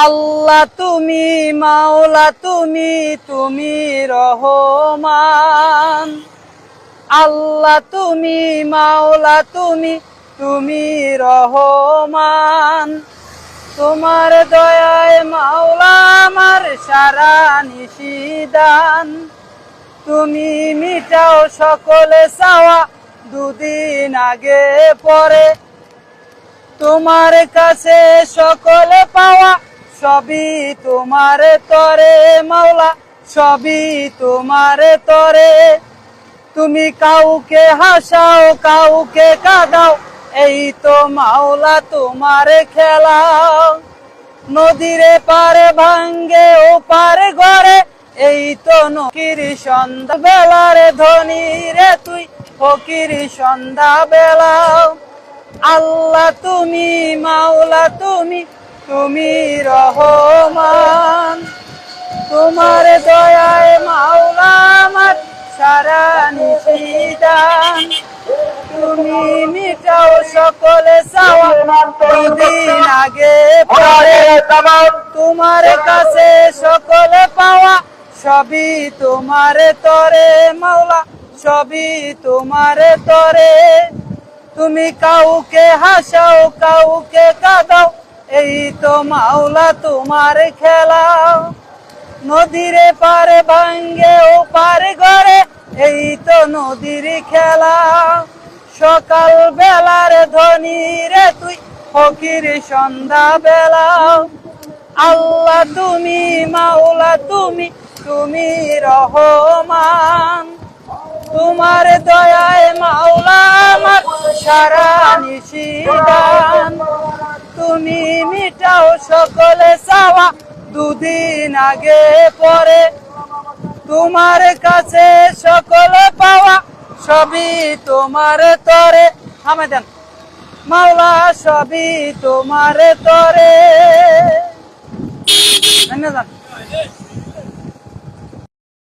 আল্লাহ তুমি মাওলা তুমি তুমি রহমান। আল্লাহ তুমি মাওলা তুমি তুমি রহমান। তোমার দয়ায় মাওলা আমার সারা নিশিদান। তুমি মিটাও সকলে চাওয়া দুদিন আগে পরে। তোমার কাছে সকলে পাওয়া সবই তোমার তরে মাওলা, সবই তোমার তরে। তুমি কাউকে হাসাও কাউকে কাঁদাও, এই তো মাওলা তোমার খেলা। নদীরে পারে ভাঙ্গে ও পারে ঘরে, এই তো ফকির সন্ধ্যা বেলার ধনী রে তুই ফকির সন্ধ্যা বেলা। আল্লাহ তুমি মাওলা তুমি তুমি রহমান। তোমার দয়ায় মাওলা আমার সারা নিশিদান। তুমি মিটাও সকলে চাওয়া দুদিন আগে পরে। তোমার কাছে সকলে পাওয়া সবই তোমার তরে মাওলা, সবই তোমার তরে। তুমি কাউকে হাসাও কাউকে কাঁদাও, এই তো মাওলা তোমার খেলা। নদীরে পারে ভাঙ্গে ও পারে ঘরে, এই তো নদীর খেলা। সকাল বেলার ধনী রে তুই ফকির সন্ধ্যা বেলা। আল্লাহ তুমি মাওলা তুমি তুমি রহমান। তোমার দয়ায় মাওলা আমার সারা নিশিদান। তুমি মিটাও সকলে চাওয়া দুদিন আগে পরে। তোমার কাছে সকলে পাওয়া সবই তোমার তরে। থামে দেন মাওলা, সবই তোমার তরে।